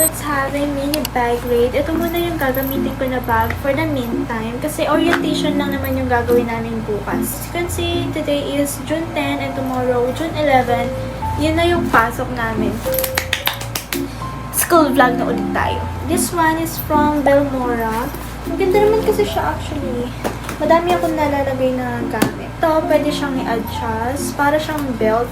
So, it's having mini bag rate. Ito muna yung gagamitin ko na bag for the meantime. Kasi orientation lang naman yung gagawin namin bukas. As you can see, today is June 10 and tomorrow, June 11. Yun na yung pasok namin. School vlog na ulit tayo. This one is from Belmora. Ang ganda naman kasi siya actually. Madami akong nalalagay na gamit. Ito, pwede siyang i-adjust. Para siyang belt.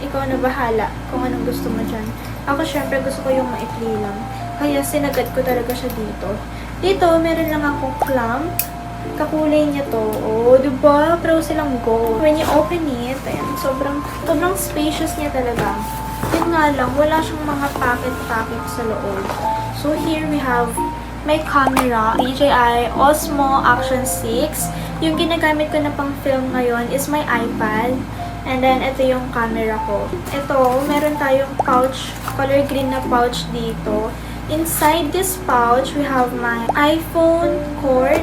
Ikaw na bahala kung anong gusto mo dyan. Ako, syempre, gusto ko yung maikli lang. Kaya, sinagad ko talaga siya dito. Dito, meron lang akong clamp. Kakulay niya to. Oh, diba? Pero silang gold. When you open it, ayan, sobrang spacious niya talaga. Yun nga lang, wala siyang mga packet-packet sa loob. So, here we have my camera. DJI Osmo Action 6. Yung ginagamit ko na pang film ngayon is my iPad. And then, ito yung camera ko. Ito, meron tayong pouch, color green na pouch dito. Inside this pouch, we have my iPhone cord,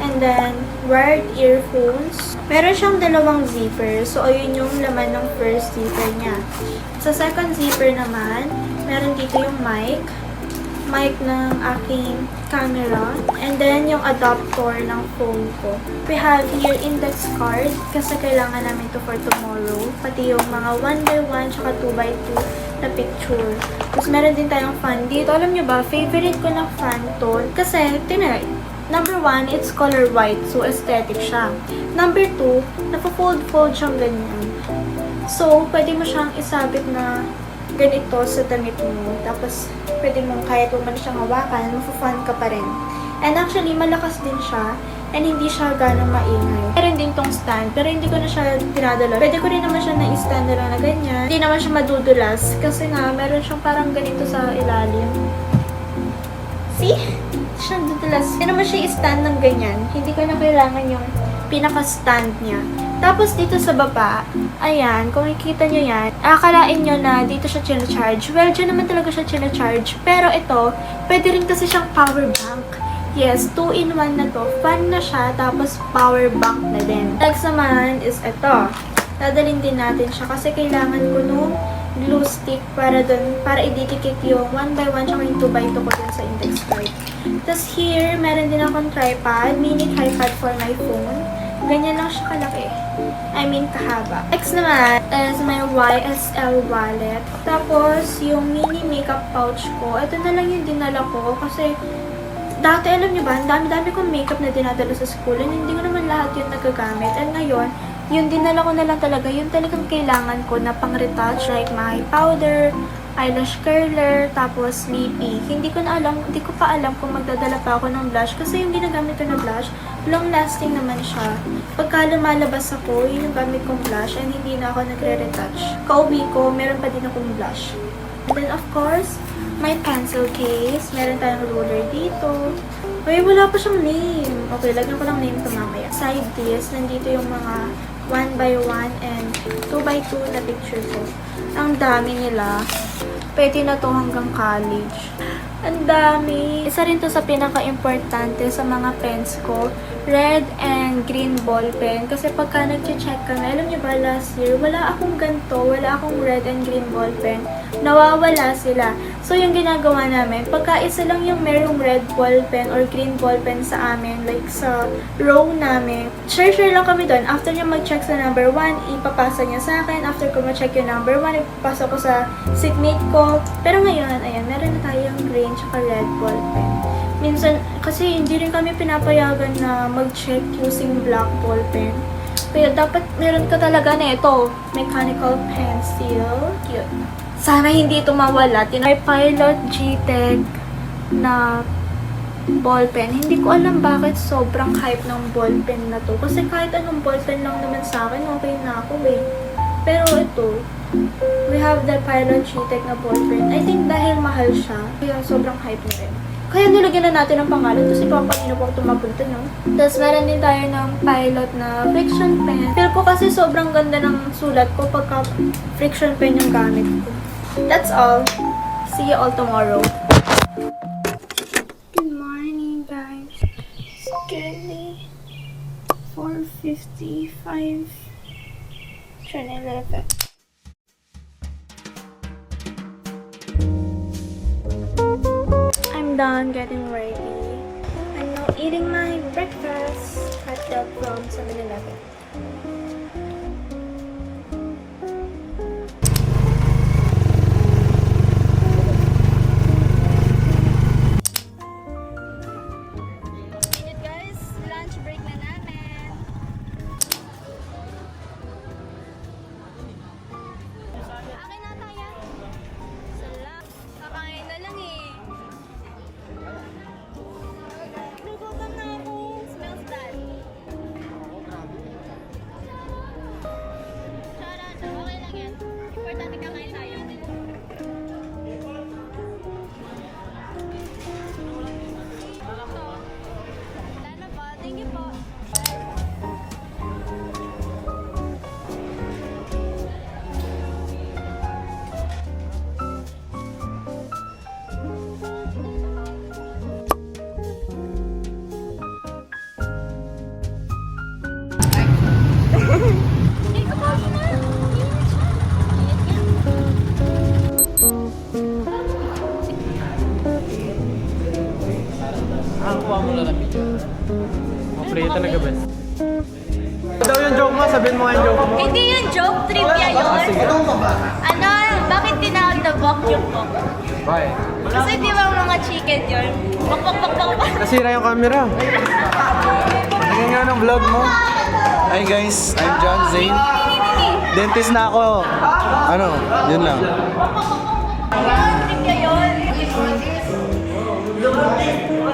and then wired earphones. Meron siyang dalawang zipper. So, ayun yung laman ng first zipper niya. Sa second zipper naman, meron dito yung mic ng aking camera, and then yung adapter ng phone ko. We have here index card kasi kailangan namin to for tomorrow, pati yung mga 1x1 tsaka 2x2 na picture. Tapos meron din tayong fan dito. Alam nyo ba, favorite ko na fan to kasi, tinay, number 1, it's color white, so aesthetic siya. Number 2, napo-fold-fold siyang ganyan. So, pwede mo siyang isabit na ganito sa damit mo. Tapos, pwede mong kahit huwag mo na siyang hawakan, mafu-fun ka pa rin. And actually, malakas din siya. And hindi siya gano'ng maingay. Meron din tong stand, pero hindi ko na siya dinadala. Pwede ko rin naman siya na-stand na lang na ganyan. Hindi naman siya madudulas. Kasi nga, meron siyang parang ganito sa ilalim. See? Hindi siya dudulas. Hindi naman siya i-stand ng ganyan. Hindi ko na kailangan yung pinaka-stand niya. Tapos dito sa baba, ayan, kung makikita nyo yan, akalain nyo na dito siya charge. Well, dyan naman talaga siya charge. Pero ito, pwede rin kasi siyang power bank. Yes, 2-in-1 na to. Fan na siya, tapos power bank na din. Next naman is ito. Dadalhin din natin siya kasi kailangan ko nung glue stick para idikikik yung 1x1 tsaka yung 2x2 ko dun sa index card. Tapos here, meron din akong tripod, mini tripod for my phone. Ganyan lang siya kalaki. I mean, kahaba. Next naman is my YSL wallet. Tapos, yung mini makeup pouch ko. Ito na lang yung dinala ko kasi dati, alam nyo ba, ang dami-dami kong makeup na dinadala sa school and hindi ko naman lahat yun nagagamit. And ngayon, yung dinala ko na lang talaga, yung talagang kailangan ko na pang-retouch, like my powder, eyelash curler, tapos lippy. Hindi ko pa alam kung magdadala pa ako ng blush kasi yung ginagamit ko na blush, long lasting naman siya. Pagka lumalabas ako, yun yung gamit kong blush and hindi na ako nagre-retouch. Kauwi ko, meron pa din akong blush. And then of course, my pencil case. Meron tayong ruler dito. Uy, wala pa siyang name. Okay, lagyan ko lang name ito mamaya. Side this, nandito yung mga 1x1 and 2x2 na picture ko. Ang dami nila. Pwede na to hanggang college. Ang dami. Isa rin to sa pinaka-importante sa mga pens ko. Red and green ball pen. Kasi pagka nag-check kami, alam niyo ba, last year, wala akong ganito, wala akong red and green ball pen. Nawawala sila. So, yung ginagawa namin, pagka isa lang yung merong red ball pen or green ball pen sa amin, like sa row namin, share lang kami doon. After niya mag-check sa number 1, ipapasa niya sa akin. After ko ma-check yung number 1, ipapasa ko sa seatmate ko. Pero ngayon, ayan, meron na tayong green tsaka red ball pen. Minsan, kasi hindi rin kami pinapayagan na mag-check using black ball pen. Kaya dapat meron ka talaga na ito, mechanical pencil. Cute. Sana hindi ito mawala. May Pilot G-Tech na ballpen. Hindi ko alam bakit sobrang hype ng ballpen na to. Kasi kahit anong ballpen lang naman sa akin, okay na ako eh. Pero ito, we have the Pilot G-Tech na ballpen. I think dahil mahal siya, kaya sobrang hype na rin. Kaya nilagyan na natin ang pangalan kasi papanino po ito mapunta, no? Tapos meron din tayo ng Pilot na friction pen. Feel ko kasi sobrang ganda ng sulat ko pagka friction pen yung gamit ko. That's all. See you all tomorrow. Good morning, guys. It's currently 4:55. Turn a little bit. done getting ready. I'm now eating my breakfast. Hot dog from 7-Eleven. Guys, lunch break na namin. Akin na tayo. Salamat. Kakain na lang eh. Nagutom na ako. Smells bad. Charot. Okay lang yan. Importante kakain tayo. Wala na po. Thank you po. Kuha mo lang ng video. Play talaga best. Daw yung joke mo, sabihin mo nga yung joke mo. Hindi yun joke, trivia yun. Ano, bakit tinawag na bok yung bok? Bye. Kasi di ba mga chicken yun? Bok, bok, bok, bok, bok. Nasira yung camera. Tingnan nga ng vlog mo. Hi guys, I'm John Zane. Dentist na ako. Ano, yun lang. Trivia yun.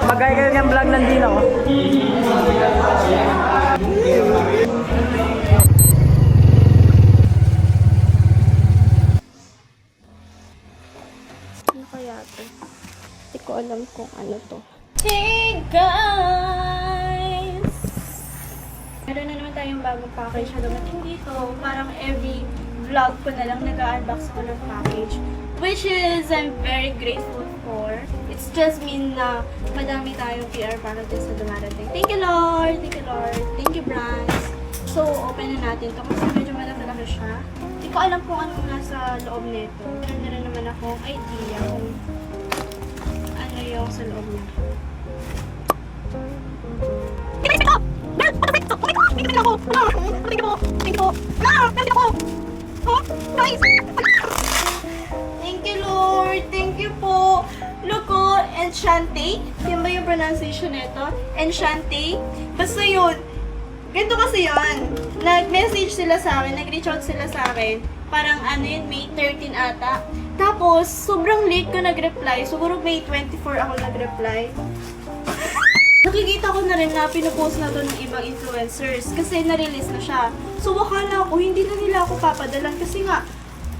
Magkaya kayo ng vlog ng Dino. Ano kaya to? Hindi ko alam kung ano to. Hey guys! Meron na naman tayong bagong package na dumating dito. Parang every vlog ko na lang nag-unbox ko ng package. Which is, I'm very grateful for. It's just mean na madami tayong PR para din sa dumarating. Thank you Lord! Thank you Lord! Thank you Brands! So, open na natin to kasi medyo malaki siya. Hindi ko alam kung anong nasa loob nito. Meron na rin naman akong idea kung ano yung sa loob niya. Thank you, Lord. Thank you po. Look ko, Enchante. Yan ba yung pronunciation nito? Enchante. Basta yun. Ganito kasi yun. Nag-message sila sa akin, nag-reach out sila sa akin. Parang ano yun, May 13 ata. Tapos, sobrang late ko nag-reply. Siguro May 24 ako nag-reply. Nakikita ko na rin na pinupost na to ng ibang influencers kasi na-release na siya. So, akala ko, hindi na nila ako papadalan kasi nga,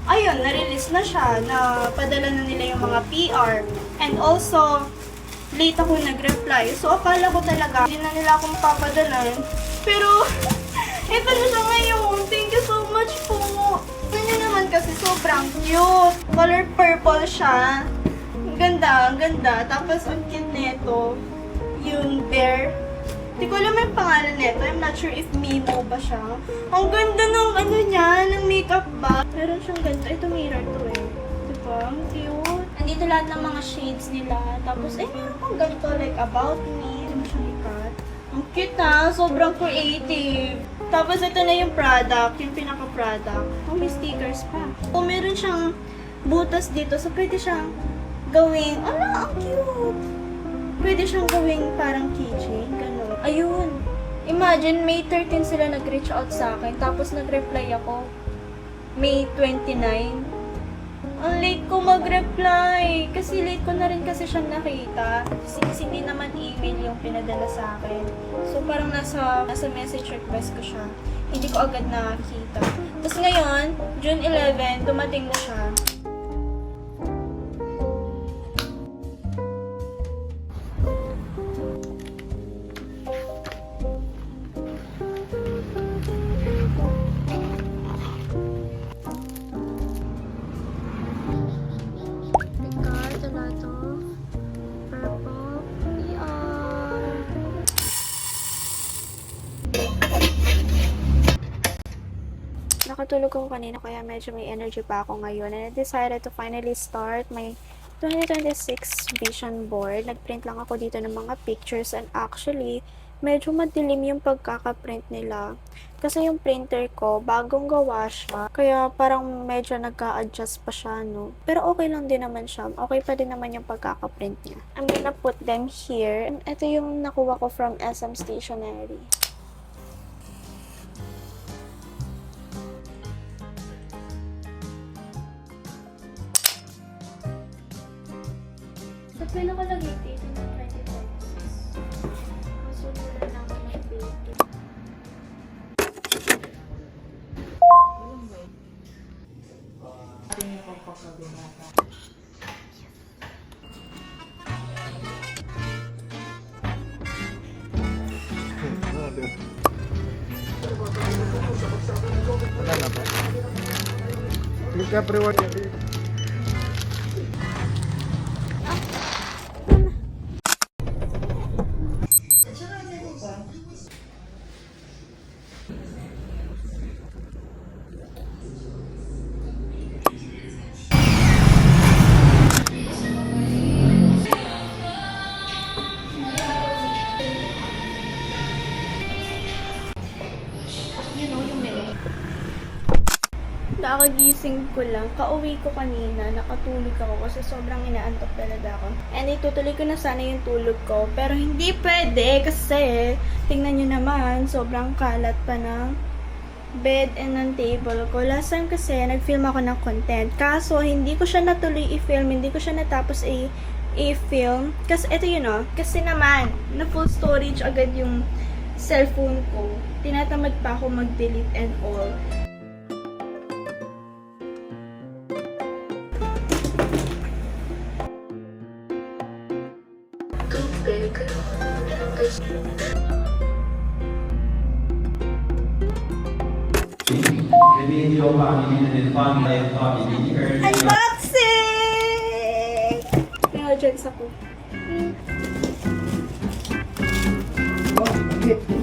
ayun, na-release na siya, na padala na nila yung mga PR. And also, late ako nag-reply. So, akala ko talaga, hindi na nila akong papadalan. Pero, ito na siya ngayon. Thank you so much po. Ito nyo naman kasi sobrang cute. Color purple siya. Ang ganda, ang ganda. Tapos, ang cute nito. Yung bear. Hindi ko alam yung pangalan nito. I'm not sure if Mimo ba siya. Ang ganda ng ano niya, ng makeup ba. Meron siyang ganito. Ito mirror to eh. Diba? Ang cute. Andito lahat ng mga shades nila. Tapos, meron pang ganito like About Me. Hindi mo siyang ikat. Ang cute ha. Sobrang creative. Tapos, ito na yung product. Yung pinaka-product. Oh, may stickers pa. Oh, meron siyang butas dito. So, pwede siyang gawing, ang cute. Pwede siyang gawing parang keychain, gano'n. Ayun. Imagine, May 13 sila nag-reach out sa akin, tapos nag-reply ako. May 29. Ang late ko mag-reply. Kasi late ko na rin kasi siyang nakita. Kasi hindi naman email yung pinadala sa akin. So, parang nasa message request ko siya. Hindi ko agad nakita. Tapos ngayon, June 11, dumating na siya. Nakatulog ako kanina kaya medyo may energy pa ako ngayon. And I decided to finally start my 2026 vision board. Nagprint lang ako dito ng mga pictures and actually, medyo madilim yung pagkakaprint nila. Kasi yung printer ko, bagong gawa siya. Kaya parang medyo nagka-adjust pa siya, no? Pero okay lang din naman siya. Okay pa din naman yung pagkakaprint niya. I'm gonna put them here. And ito yung nakuha ko from SM Stationery. Sa pinakalagay dito ng 2026. Masunulan na ako ng baby. Wala na ba? Click up reward. Nakagising ko lang. Kauwi ko kanina. Nakatulog ako kasi sobrang inaantok talaga ako. And itutuloy ko na sana yung tulog ko. Pero hindi pwede kasi tingnan nyo naman, sobrang kalat pa ng bed and ng table ko. Last time kasi, nag-film ako ng content. Kaso, hindi ko siya natuloy i-film. Hindi ko siya natapos i-film. Kasi, ito yun o. Kasi naman, na full storage agad yung cellphone ko. Tinatamad pa ako mag-delete and all. Maybe hindi ko pa aminin fun life family or Unboxing! Kaya dyan sa ko. For the bag.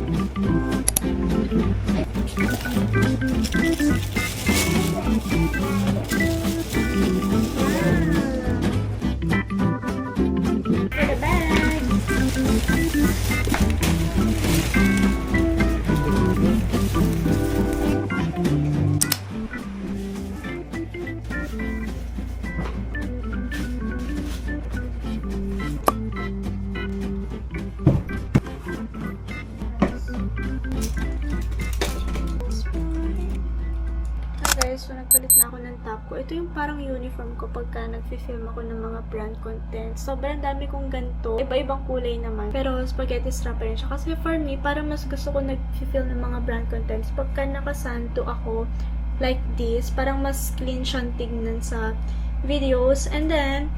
Guys, so nagpalit na ako ng top ko. Ito yung parang uniform ko pagka nag-film ako ng mga brand content. Sobrang dami kong ganito. Iba-ibang kulay naman. Pero spaghetti strap rin siya. Kasi for me, parang mas gusto ko nag-film ng mga brand contents. Pagka nakasanto ako like this, parang mas clean siyang tignan sa videos. And then,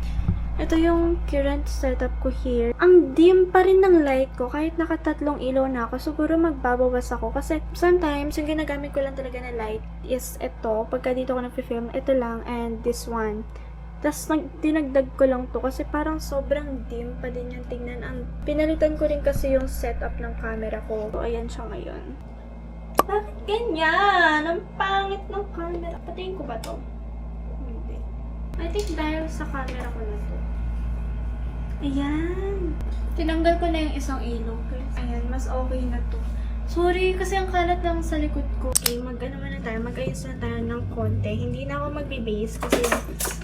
ito yung current setup ko here. Ang dim pa rin ng light ko. Kahit nakatatlong ilaw na ako, siguro magbabawas ako. Kasi sometimes, yung ginagamit ko lang talaga na light is ito. Pagka dito ko nag-film, ito lang and this one. Tapos, dinagdag ko lang to kasi parang sobrang dim pa din yung tingnan. Pinalitan ko rin kasi yung setup ng camera ko. So, ayan siya ngayon. Bakit ganyan? Ang pangit ng camera. Patayin ko ba to? Hindi. I think dahil sa camera ko na to. Ayan. Tinanggal ko na yung isang ilaw. Ayan, mas okay na to. Sorry, kasi ang kalat lang sa likod ko. Okay, mag-ano na tayo. Mag-ayos na tayo ng konti. Hindi na ako magbe-base kasi,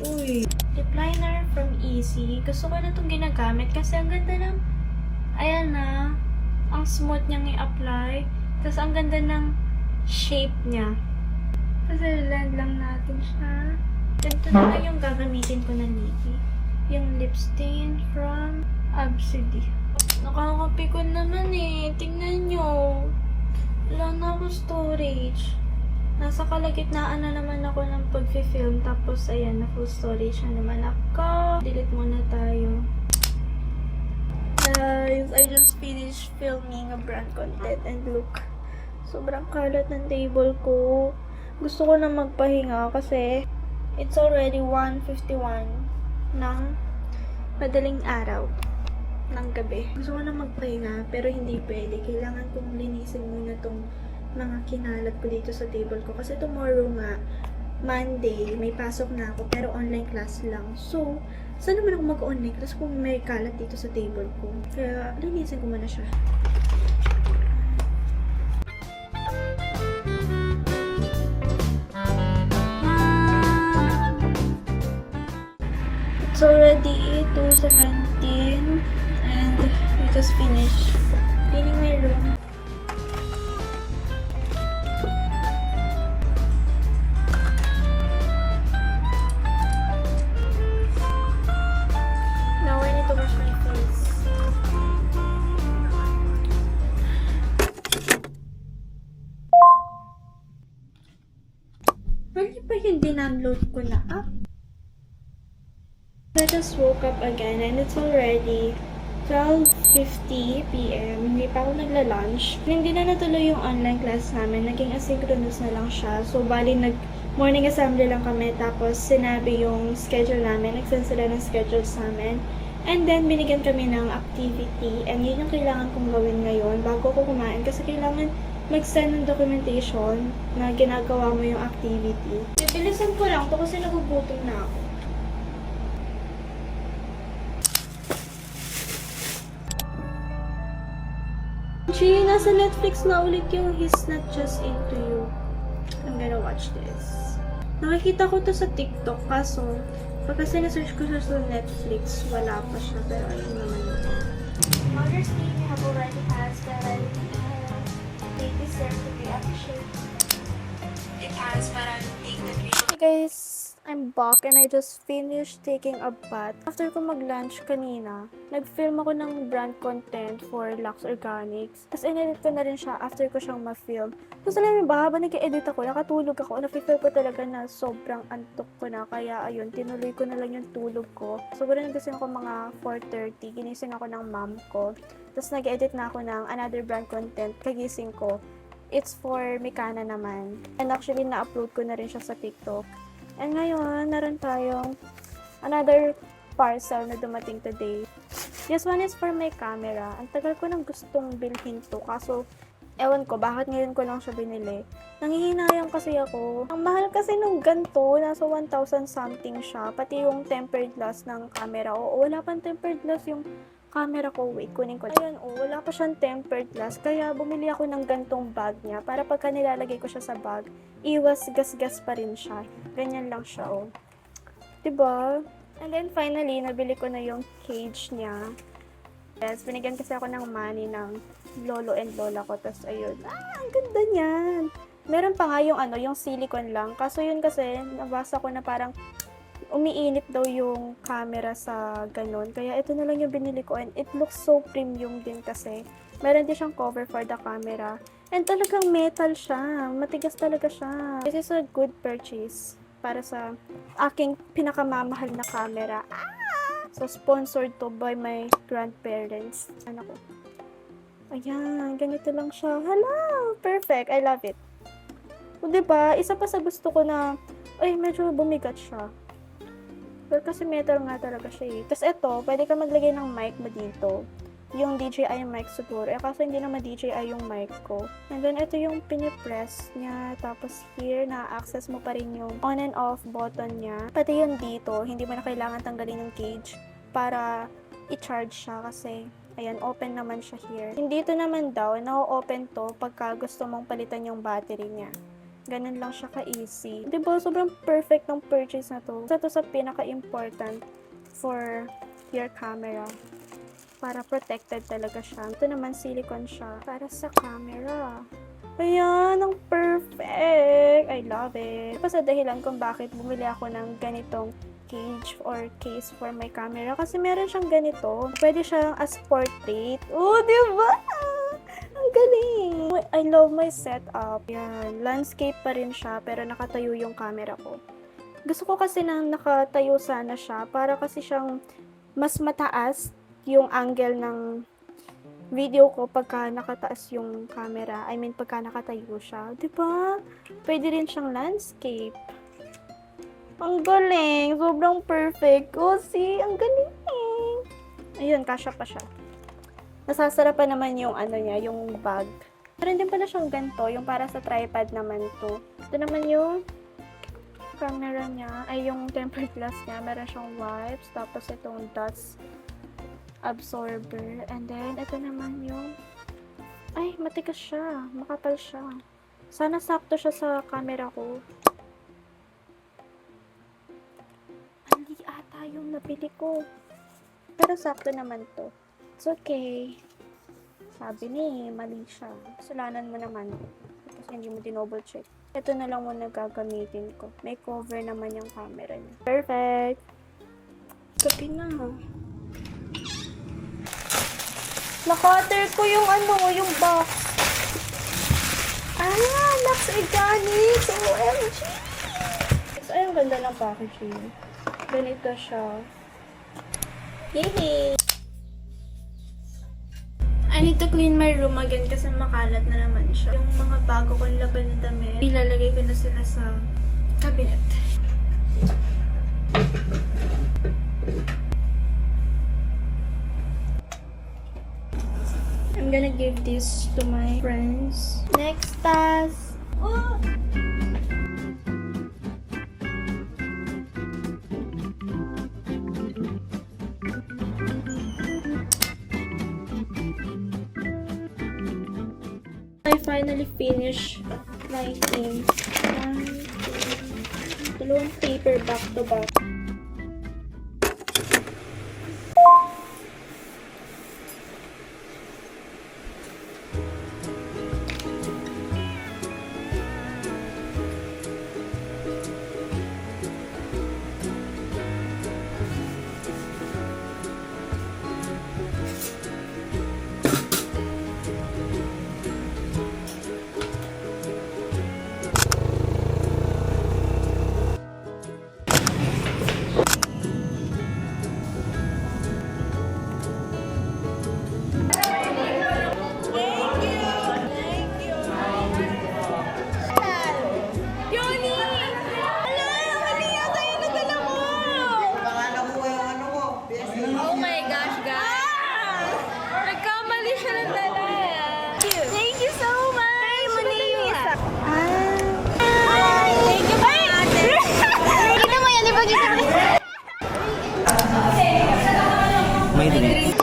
uy. Lip liner from Easy. Gusto ko na itong ginagamit kasi ang ganda ng, ayan na, ang smooth niyang i-apply. Tapos ang ganda ng shape niya. Kasi blend lang natin siya. Ganito na lang yung gagamitin ko na lipi. Yung lip stain from Absidy. Nakakapikon naman eh. Tingnan nyo. Wala na ako storage. Nasa kalagitnaan na naman ako ng pag-film. Tapos ayan, na full storage na naman ako. Delete muna tayo. Guys, I just finished filming a brand content and look. Sobrang kalat ng table ko. Gusto ko na magpahinga kasi it's already 1:51 ng madaling araw ng gabi. Gusto ko na magpahinga pero hindi pwede. Kailangan kong linisin muna tong mga kinalat ko dito sa table ko. Kasi tomorrow nga, Monday, may pasok na ako pero online class lang. So, Saan naman ako mag-online? Tapos kung may kalat dito sa table ko. Kaya, linisin ko muna siya. It's already 2:17 and we just finished cleaning my room. Now I need to wash my face. Pwede pa yung dinunload ko na app? I just woke up again and it's already 12:50 p.m. Hindi pa ako nagla-lunch. Hindi na natuloy yung online class namin. Naging asynchronous na lang siya. So, bali morning assembly lang kami. Tapos, sinabi yung schedule namin. Nag-send sila ng schedules namin. And then, binigyan kami ng activity. And yun yung kailangan kong gawin ngayon bago ko kumain. Kasi kailangan mag-send ng documentation na ginagawa mo yung activity. Bibilisan ko lang to kasi nagugutom na ako. Gee, nasa Netflix na ulit yung He's Not Just Into You. I'm gonna watch this. Nakikita ko to sa TikTok, kaso pagka sinesearch ko siya sa Netflix, wala pa siya. Pero ayun naman ito. Mother's Day, we have already passed, but they deserve to be appreciated. It has, but I don't think that we should. Hey guys, I'm back and I just finished taking a bath. After ko mag-lunch kanina, nag-film ako ng brand content for Lux Organics. Tapos in-edit ko na rin siya after ko siyang ma-film. Tapos alam mo ba, habang nag-edit ako, nakatulog ako. Na-feel ko talaga na sobrang antok ko na. Kaya ayun, tinuloy ko na lang yung tulog ko. Siguro nagising ako mga 4:30. Ginising ako ng mom ko. Tapos nag-edit na ako ng another brand content. Kagising ko. It's for Mikana naman. And actually, na-upload ko na rin siya sa TikTok. And ngayon, naroon tayong another parcel na dumating today. This one is for my camera. Ang tagal ko nang gustong bilhin to. Kaso, ewan ko, bakit ngayon ko lang siya binili. Nangihinayang kasi ako. Ang mahal kasi nung ganito, nasa 1,000 something siya. Pati yung tempered glass ng camera. Oo, wala pang tempered glass yung camera ko. Wait, kunin ko. Ayun, wala pa siyang tempered glass. Kaya bumili ako ng gantong bag niya. Para pagka nilalagay ko siya sa bag, iwas gas-gas pa rin siya. Ganyan lang siya, oh. Diba? And then, finally, nabili ko na yung cage niya. Yes, binigyan kasi ako ng money ng lolo and lola ko. Tapos, ayun. Ang ganda niyan! Meron pa nga yung, yung silicone lang. Kaso yun kasi, nabasa ko na parang umiinit daw yung camera sa ganun. Kaya ito na lang yung binili ko. And it looks so premium din kasi. Meron din siyang cover for the camera. And talagang metal siya. Matigas talaga siya. This is a good purchase para sa aking pinakamamahal na camera. So, sponsored to by my grandparents. Ano ko? Ayan, ganito lang siya. Hala, perfect. I love it. O, diba? Isa pa sa gusto ko na, ay, medyo bumigat siya. Pero kasi metal nga talaga siya eh. Tapos ito, pwede ka maglagay ng mic mo dito. Yung DJI mic siguro. Kaso hindi naman DJI yung mic ko. And then, ito yung pinipress niya. Tapos here, na-access mo pa rin yung on and off button niya. Pati yung dito, hindi mo na kailangan tanggalin yung cage para i-charge siya kasi ayan, open naman siya here. Hindi ito naman daw, na-open to pagka gusto mong palitan yung battery niya. Ganun lang siya ka-easy. Diba, sobrang perfect ng purchase na to. Ito sa pinaka-important for your camera. Para protected talaga siya. Ito naman, silicone siya. Para sa camera. Ayan, ang perfect! I love it. Ito pa sa dahilan kung bakit bumili ako ng ganitong cage or case for my camera. Kasi meron siyang ganito. Pwede siyang as portrait. Oh, diba? Ang galing! I love my setup. Yan. Landscape pa rin siya, pero nakatayo yung camera ko. Gusto ko kasi na nakatayo sana siya para kasi siyang mas mataas yung angle ng video ko pagka nakataas yung camera. I mean, pagka nakatayo siya. Diba? Pwede rin siyang landscape. Ang galing! Sobrang perfect. Oh, see? Ang galing! Ayun, kasya pa siya. Nasasarap pa naman yung niya, yung bag. Meron din pala siyang ganito, yung para sa tripod naman to. Ito naman yung camera niya, ay yung tempered glass niya, meron siyang wipes, tapos itong dust absorber, and then ito naman yung, ay, matigas siya, makapal siya. Sana sakto siya sa camera ko. Hindi ata yung nabili ko. Pero sakto naman to. It's okay. Sabi ni, mali siya. Kasalanan mo naman. Tapos hindi mo dinouble check. Ito na lang muna gagamitin ko. May cover naman yung camera niya. Perfect! Kapi na. Nakater ko yung yung box. Lux Organics! OMG! So, ay, ang ganda ng packaging. Ganito siya. Yay! I need to clean my room again kasi makalat na naman siya. Yung mga bago kong laban na damit, ilalagay ko na sila sa cabinet. I'm gonna give this to my friends. Next task. Oh! I finally finished writing. Dalawang paper back to back.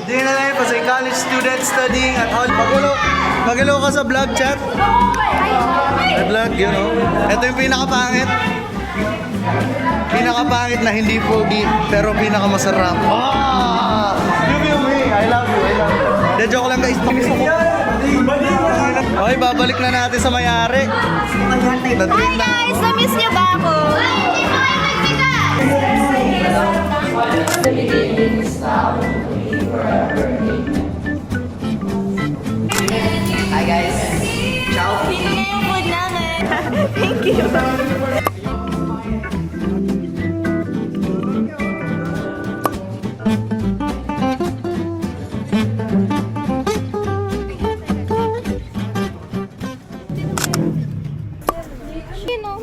Hindi na lang kasi college student studying at home. Magalo ka sa vlog chat. May vlog, yun o. Ito yung pinakapangit. Pinakapangit na hindi pogi, pero pinakamasarap. Yumi, I love you, I love you. De, joke lang guys. Okay, babalik na natin sa may-ari. Hi guys! Na-miss niyo ba ako? Hi guys. Ciao. Dito na yung food namin. Thank you.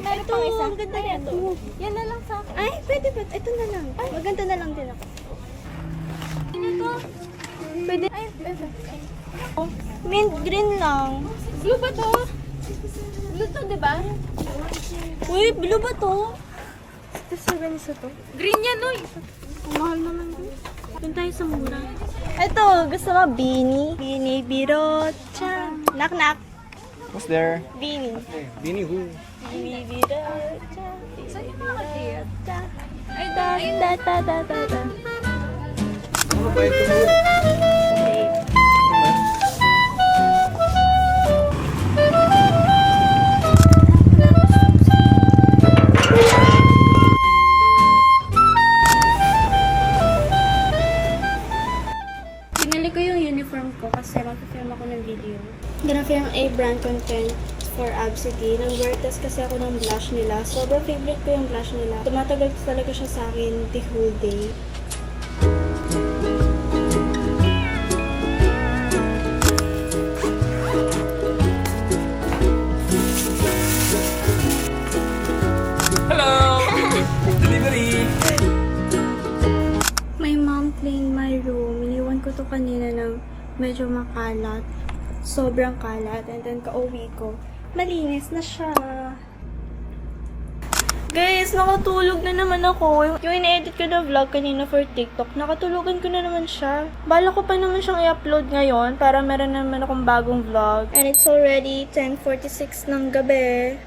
Meron pang isa. Ang ganda yan. Yan na lang sa akin. Ay, pwede ba? Ito na lang. Ay, maganda na lang din ako. Ano to? Pwede. Ay, pwede. Mint green lang. Blue ba to? Blue to, diba? Uy, blue ba to? Ito sa ganisa to. Green yan, uy. Ang mahal naman to. Doon tayo sa mura. Ito, gusto mo beanie? Beanie, birotcha. Knock, knock. What's there? Beanie. Bini who? Beanie, birotcha. Saan yung mga birotcha? Ay, da. Pinili ko yung uniform ko kasi mag-film ako ng video. Gina-film a brand content for Absidy. Nang-wear test kasi ako ng blush nila. Sobrang favorite ko yung blush nila. Tumatagal talaga siya sa akin the whole day. Hello! Delivery! My mom cleaned my room. Iniwan ko to kanina ng medyo makalat. Sobrang kalat. And then kauwi ko, malinis na siya. Guys, nakatulog na naman ako. Yung in-edit ko na vlog kanina for TikTok, nakatulugan ko na naman siya. Bala ko pa naman siyang i-upload ngayon para meron naman akong bagong vlog. And it's already 10:46 ng gabi.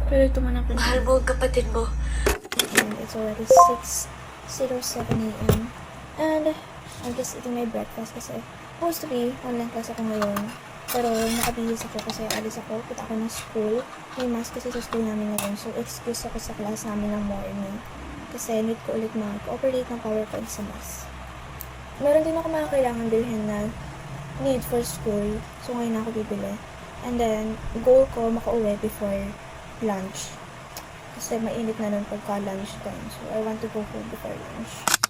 Pero ito man ako. Mahal mo ang kapatid mo. And it's already 6:07 a.m. And I'm just eating my breakfast kasi supposed to be online class ako ngayon. Pero nakabihis ako kasi alis ako, punta ako ng school. May mask kasi sa school namin ngayon. So, excuse ako sa class namin ng morning. Kasi need ko ulit mag-operate ng PowerPoint sa mask. Meron din ako mga kailangan bilhin na need for school. So, ngayon ako bibili. And then, goal ko makauwi before lunch. Kasi mainit na nun pagka lunch time. So, I want to go home before lunch.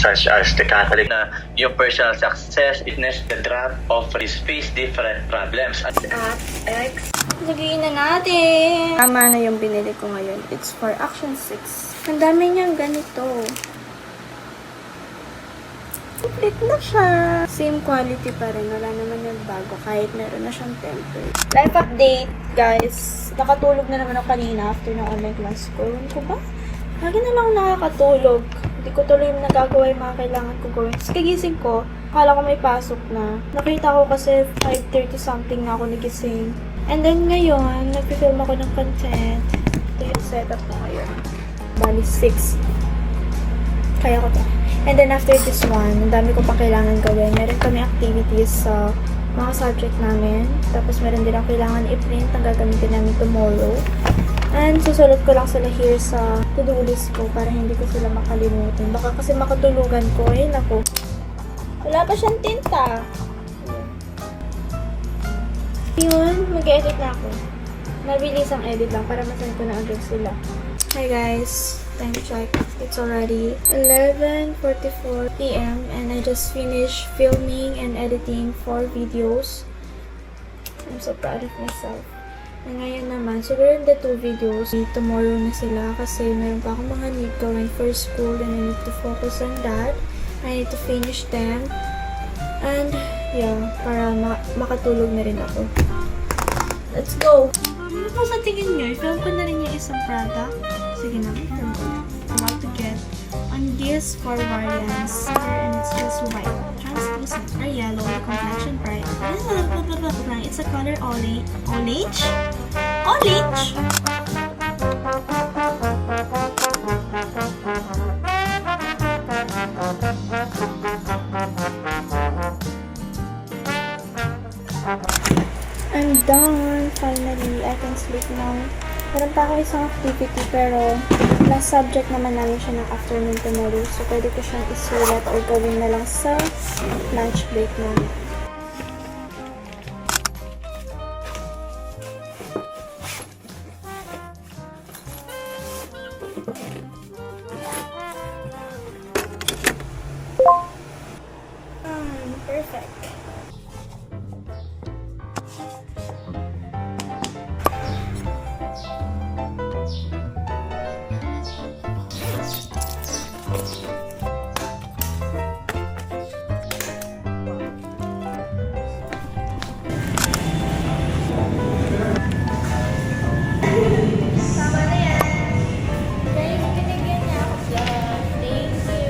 Such as the Catholic na yung personal success, witness the drop of his face different problems. Lagyan na natin! Tama na yung binili ko ngayon. It's for Action 6. Ang dami niyang ganito. Complete na siya. Same quality pa rin. Wala naman yung bago kahit meron na siyang temper. Life update, guys. Nakatulog na naman ako kanina after ng online class ko. Ewan ko ba? Lagi na lang ako nakakatulog. Hindi ko tuloy yung nagagawa yung mga kailangan ko gawin. Tapos kagising ko, akala ko may pasok na. Nakita ko kasi 5:30 something na ako nagising. And then ngayon, nag-film ako ng content. Ito yung setup ko ngayon. Bali 6. Kaya ko to. And then after this one, ang dami ko pang kailangan gawin. Meron kami activities sa mga subject namin. Tapos meron din ako kailangan i-print ang gagamitin namin tomorrow. And susulat ko lang sila here sa to-do list ko para hindi ko sila makalimutan. Baka kasi makatulugan ko. Ayun ako. Wala pa siyang tinta. Yun, mag-edit na ako. Mabilis ang edit lang para masend ko na agad sila. Hi guys, time check. It's already 11:44 p.m. and I just finished filming and editing 4 videos. I'm so proud of myself. And ngayon naman, siguro the 2 videos, tomorrow na sila kasi meron pa akong mga need gawin for school and I need to focus on that. I need to finish them. And, yeah, para makatulog na rin ako. Let's go! Ano po sa tingin nyo? I-film ko na rin yung isang product. Sige na, film ko na. I'm about to get on this for variants. And it's just white. Translucent or yellow, the complexion bright. It's a color orange. Orange? Orange? I'm done. Finally, I can sleep now. Meron pa ako isang activity pero last subject naman namin siya ng afternoon tomorrow. So, pwede ko siyang isulat or gawin na lang sa lunch break namin. Perfect. Tama na yan. Guys, binigyan niya ako dyan. Thank you.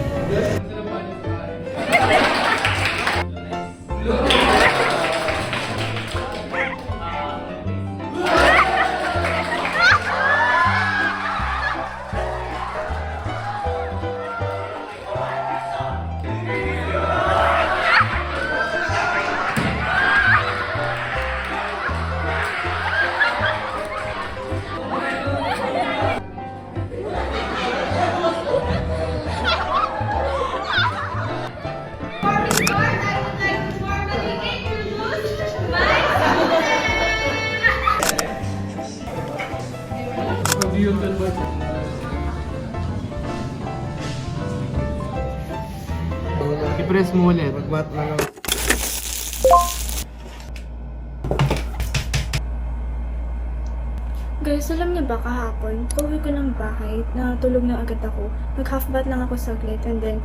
Mag-YouTube ba? I-press mo ulit. Mag-mat na lang. Guys, alam niyo ba kahapon, pauwi ko ng bahay, natulog na agad ako. Nag-half bath lang ako saglit and then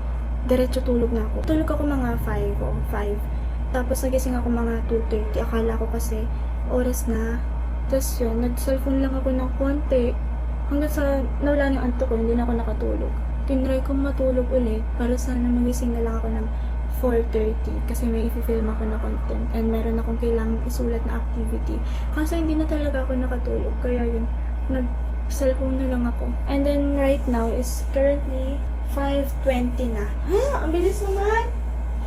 diretso tulog na ako. Tulog ako mga 5 o 5. Tapos nagising ako mga 2:30. Akala ko kasi oras na. Tapos yun, nag-cellphone lang ako ng konti. Hanggang sa nawala yung antok ko, hindi na ako nakatulog. Tinry kong matulog ulit para sana magising na lang ako ng 4:30 kasi may i-film ako na content and meron akong kailangang isulat na activity. Kaso hindi na talaga ako nakatulog. Kaya yun, nag-cellphone na lang ako. And then right now is currently 5:20 na. Ha? Ang bilis naman!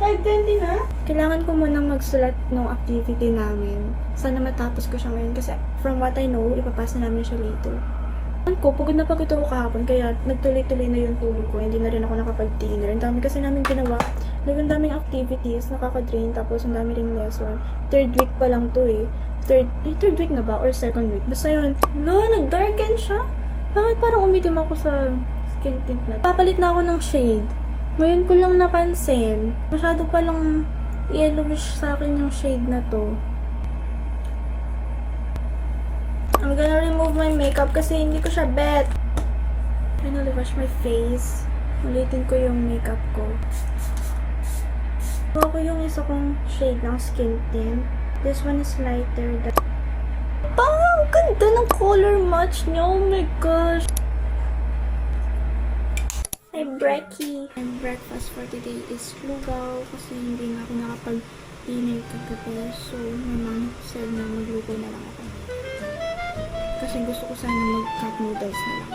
5:20 na? Kailangan ko munang magsulat ng activity namin. Sana matapos ko siya ngayon kasi from what I know, ipapasa namin siya later. Pagod na pagod ako kahapon, kaya nagtuloy-tuloy na yung tulog ko. Hindi na rin ako nakapag-dinner. Ang dami kasi namin ginawa. Ang daming activities, nakaka-drain, tapos ang dami ring lesson. 3rd week pa lang to eh. 3rd week na ba? Or 2nd week? Basta yun. No, nag-darken siya. Bakit parang umitim ako sa skin tint na? Papalit na ako ng shade. Ngayon ko lang napansin. Masyado palang yellowish sa akin yung shade na to. I'm gonna remove my makeup kasi hindi ko siya bet. Finally wash my face. Ulitin ko yung makeup ko. Gawa ko yung isa kong shade ng skin tint. This one is lighter. Ang ganda ng color match niya. Oh my gosh. Hi, Brecky. And breakfast for today is lugaw kasi hindi na ako nakapag-dinner kagabi. So, my mom said na magluto na lang ako. Kasi gusto ko sana mag-cup noodles na lang.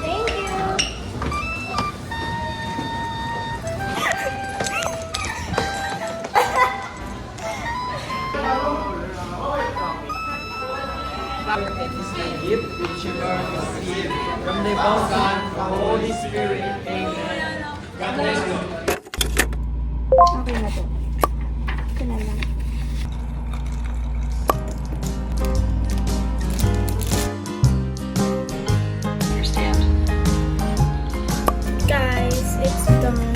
Thank you! Gift which you are received from the God, the Holy Spirit. Amen. God bless you. Okay na to. Ito na lang. Guys, it's done.